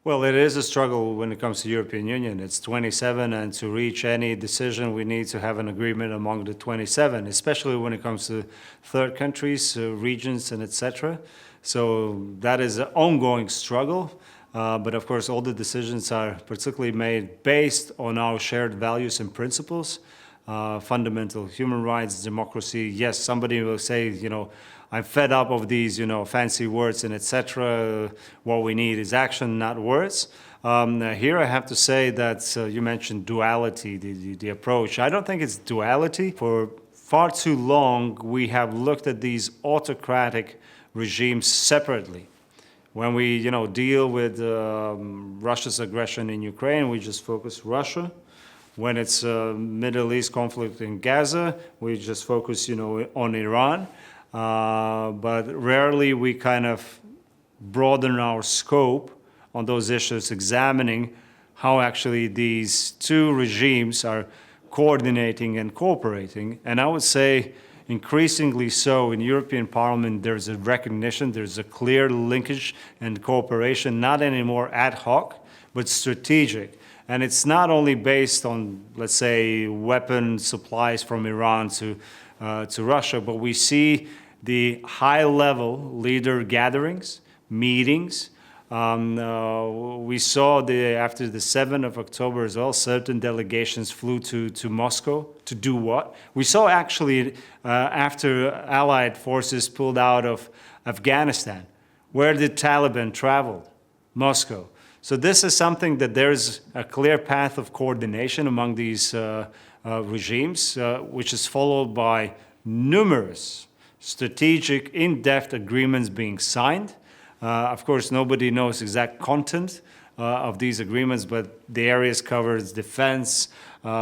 Well, it is a struggle when it comes to European Union. It's 27, and to reach any decision, we need to have an agreement among the 27, especially when it comes to third countries, regions, and etc. So that is an ongoing struggle. But of course, all the decisions are particularly made based on our shared values and principles, fundamental human rights, democracy. Yes, somebody will say, I'm fed up of these, fancy words and etc. What we need is action, not words. Here I have to say that you mentioned duality, the approach. I don't think it's duality. For far too long, we have looked at these autocratic regimes separately. When we, deal with Russia's aggression in Ukraine, we just focus Russia. When it's Middle East conflict in Gaza, we just focus, on Iran. But rarely we kind of broaden our scope on those issues, examining how actually these two regimes are coordinating and cooperating. And I would say increasingly so in European Parliament, there's a recognition, there's a clear linkage and cooperation, not anymore ad hoc, but strategic. And it's not only based on, let's say, weapon supplies from Iran to Russia, but we see the high-level leader gatherings, meetings. We saw after the 7th of October as well, certain delegations flew to Moscow to do what? We saw actually after Allied forces pulled out of Afghanistan, where the Taliban traveled? Moscow. So this is something that there's a clear path of coordination among these regimes, which is followed by numerous strategic, in-depth agreements being signed. Of course, nobody knows exact content of these agreements, but the areas covered defense,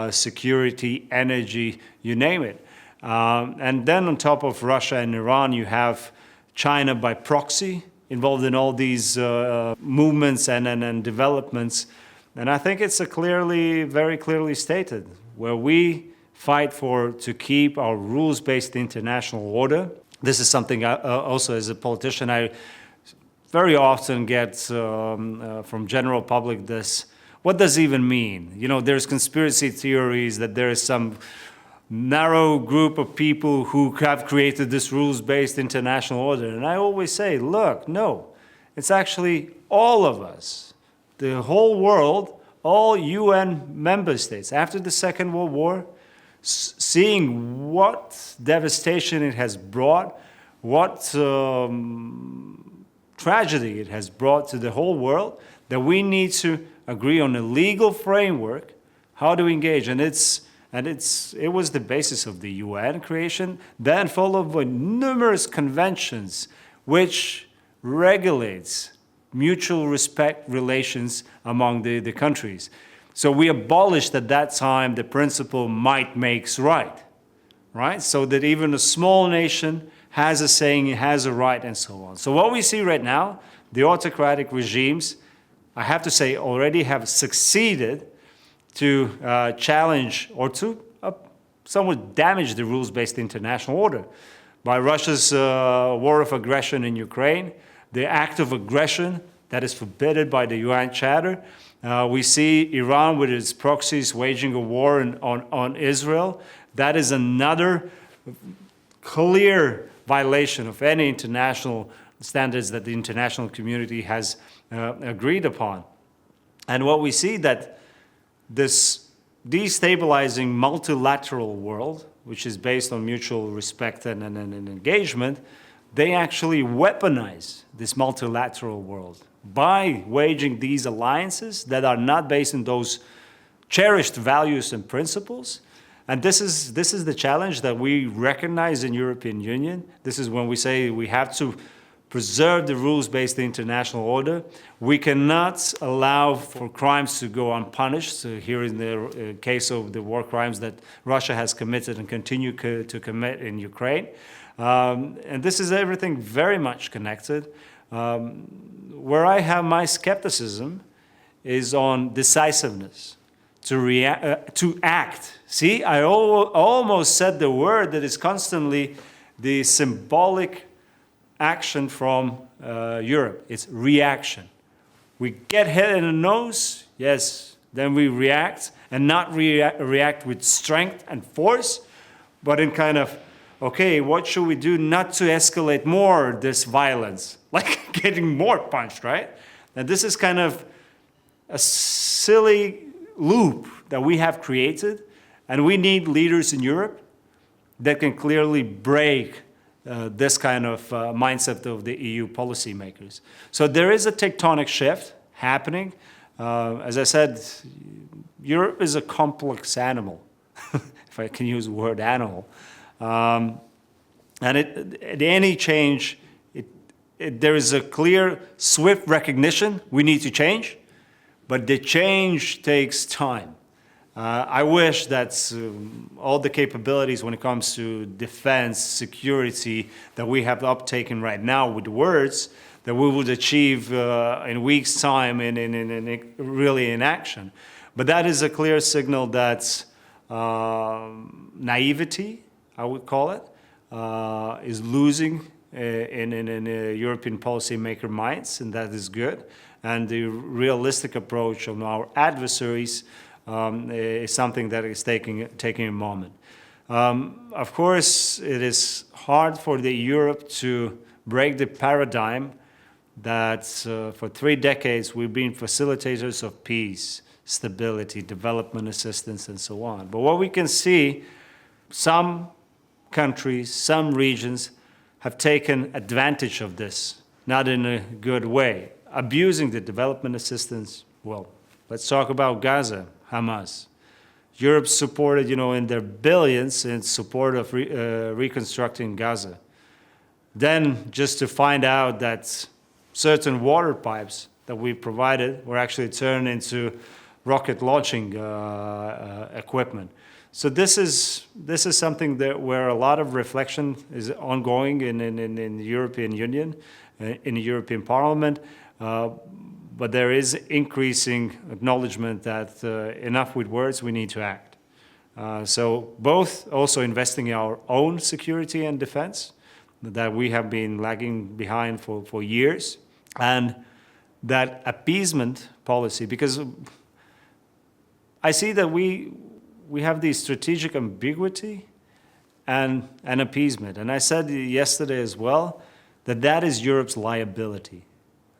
security, energy, you name it. And then on top of Russia and Iran, you have China by proxy involved in all these movements and developments. And I think it's very clearly stated, where we fight to keep our rules-based international order. This is something also as a politician I very often get from general public this, what does it even mean? There's conspiracy theories that there is some narrow group of people who have created this rules-based international order. And I always say, look, no, it's actually all of us, the whole world, all UN member states. After the Second World War, seeing what devastation it has brought, what tragedy it has brought to the whole world, that we need to agree on a legal framework, how to engage. And it was the basis of the UN creation, then followed by numerous conventions which regulates mutual respect relations among the countries. So we abolished at that time the principle might makes right? So that even a small nation has a saying, it has a right, and so on. So what we see right now, the autocratic regimes, I have to say, already have succeeded to challenge or to somewhat damage the rules-based international order. By Russia's war of aggression in Ukraine, the act of aggression that is forbidden by the UN Charter. We see Iran with its proxies waging a war on Israel. That is another clear violation of any international standards that the international community has agreed upon. And what we see that this destabilizing multilateral world, which is based on mutual respect and engagement, they actually weaponize this multilateral world by waging these alliances that are not based on those cherished values and principles. And this is the challenge that we recognize in European Union. This is when we say we have to preserve the rules-based international order. We cannot allow for crimes to go unpunished. So here in the case of the war crimes that Russia has committed and continue to commit in Ukraine. And this is everything very much connected. Where I have my skepticism is on decisiveness, to act. See, I almost said the word that is constantly the symbolic action from Europe. It's reaction. We get hit in the nose, yes, then we react, and not react with strength and force, but in kind of, okay, what should we do not to escalate more this violence? Like getting more punched, right? And this is kind of a silly loop that we have created, and we need leaders in Europe that can clearly break this kind of mindset of the EU policymakers. So there is a tectonic shift happening. As I said, Europe is a complex animal, if I can use the word animal. And at any change, there is a clear, swift recognition we need to change, but the change takes time. I wish that all the capabilities when it comes to defense, security, that we have uptaken right now with words, that we would achieve in weeks' time really in action. But that is a clear signal that naivety, I would call it, is losing in European policymaker minds, and that is good. And the realistic approach of our adversaries is something that is taking a moment. Of course, it is hard for the Europe to break the paradigm that for 3 decades we've been facilitators of peace, stability, development assistance, and so on. But what we can see, some countries, some regions have taken advantage of this, not in a good way, abusing the development assistance. Well, let's talk about Gaza. Hamas. Europe supported, in their billions in support of reconstructing Gaza. Then just to find out that certain water pipes that we provided were actually turned into rocket launching equipment. So this is something where a lot of reflection is ongoing in the European Union, in the European Parliament. But there is increasing acknowledgement that enough with words, we need to act. So both also investing in our own security and defense that we have been lagging behind for years, and that appeasement policy, because I see that we have the strategic ambiguity and appeasement. And I said yesterday as well that is Europe's liability.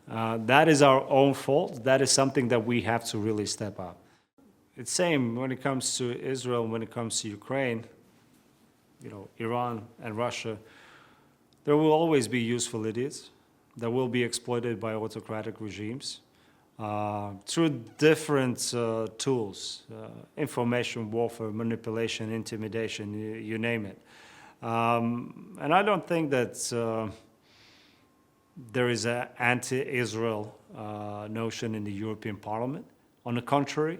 That is our own fault. That is something that we have to really step up. It's same when it comes to Israel, when it comes to Ukraine, Iran and Russia. There will always be useful idiots that will be exploited by autocratic regimes through different tools, information warfare, manipulation, intimidation, you name it. And I don't think that there is an anti-Israel notion in the European Parliament. On the contrary,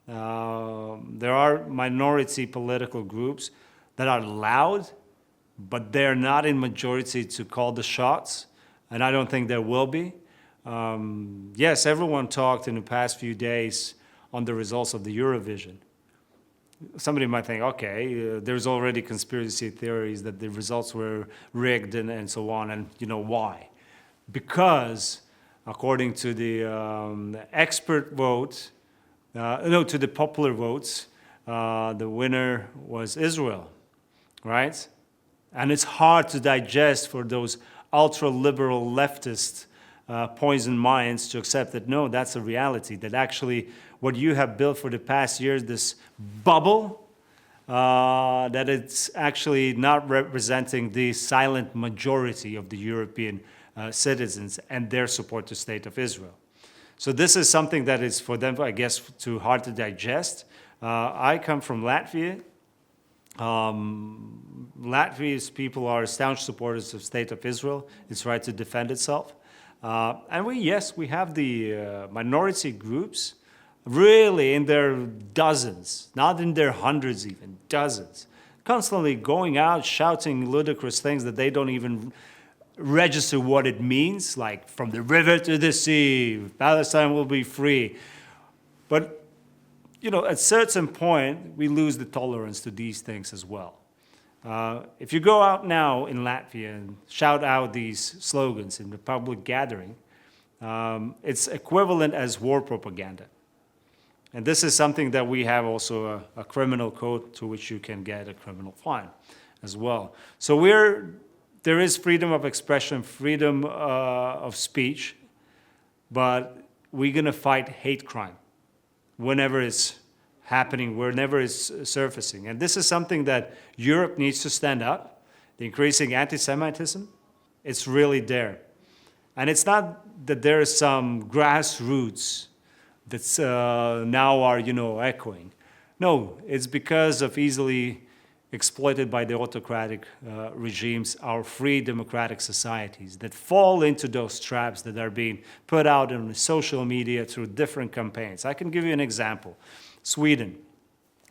there are minority political groups that are loud, but they're not in majority to call the shots, and I don't think there will be. Yes, everyone talked in the past few days on the results of the Eurovision. Somebody might think, okay, there's already conspiracy theories that the results were rigged and so on, and why? Because according to the expert vote, to the popular votes, the winner was Israel, right? And it's hard to digest for those ultra-liberal leftist poison minds to accept that, no, that's a reality, that actually what you have built for the past years, this bubble, that it's actually not representing the silent majority of the European citizens and their support to the State of Israel. So this is something that is for them, I guess, too hard to digest. I come from Latvia. Latvia's people are staunch supporters of the State of Israel, its right to defend itself. And we have the minority groups really in their dozens, not in their hundreds even, dozens, constantly going out shouting ludicrous things that they don't even register what it means, like from the river to the sea, Palestine will be free. But, at a certain point, we lose the tolerance to these things as well. If you go out now in Latvia and shout out these slogans in the public gathering, it's equivalent as war propaganda. And this is something that we have also a criminal code to which you can get a criminal fine as well. So there is freedom of expression, freedom of speech, but we're going to fight hate crime whenever it's happening, whenever it's surfacing. And this is something that Europe needs to stand up. The increasing anti-Semitism, it's really there. And it's not that there is some grassroots that's now are, echoing. No, it's because of easily exploited by the autocratic regimes, our free democratic societies that fall into those traps that are being put out on social media through different campaigns. I can give you an example. Sweden,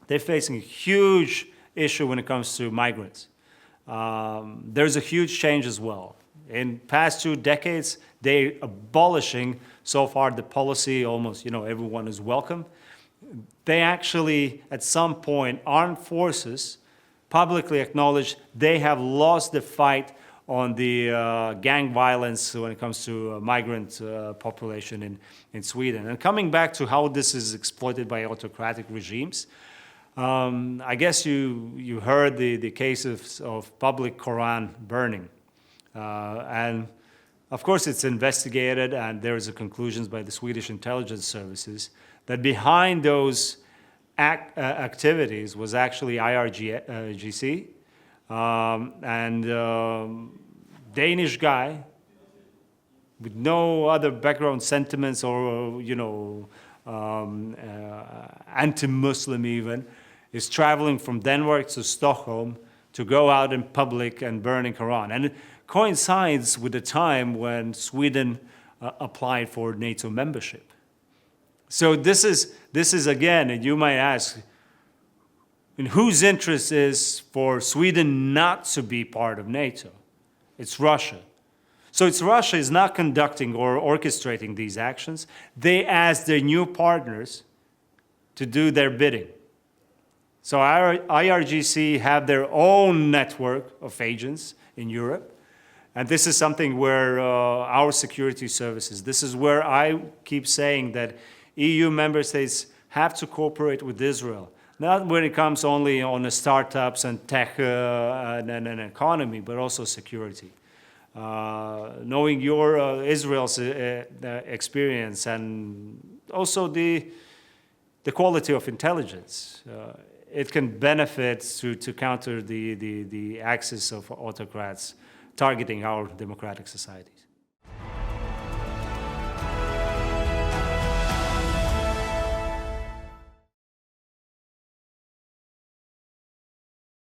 they're facing a huge issue when it comes to migrants. There's a huge change as well. In past 2 decades, they're abolishing so far the policy, almost, everyone is welcome. They actually, at some point, armed forces publicly acknowledged they have lost the fight on the gang violence when it comes to migrant population in Sweden. And coming back to how this is exploited by autocratic regimes, I guess you heard the cases of public Quran burning. And of course it's investigated, and there is a conclusions by the Swedish intelligence services that behind those activities was actually IRGC, and Danish guy with no other background sentiments or, anti-Muslim even, is traveling from Denmark to Stockholm to go out in public and burning Quran. And it coincides with the time when Sweden applied for NATO membership. So this is again, and you might ask, in whose interest is for Sweden not to be part of NATO? It's Russia. So it's Russia is not conducting or orchestrating these actions. They ask their new partners to do their bidding. So our IRGC have their own network of agents in Europe. And this is something where our security services, this is where I keep saying that EU member states have to cooperate with Israel, not when it comes only on the startups and tech and economy, but also security. Knowing your Israel's experience and also the quality of intelligence, it can benefit to counter the axis of autocrats targeting our democratic societies.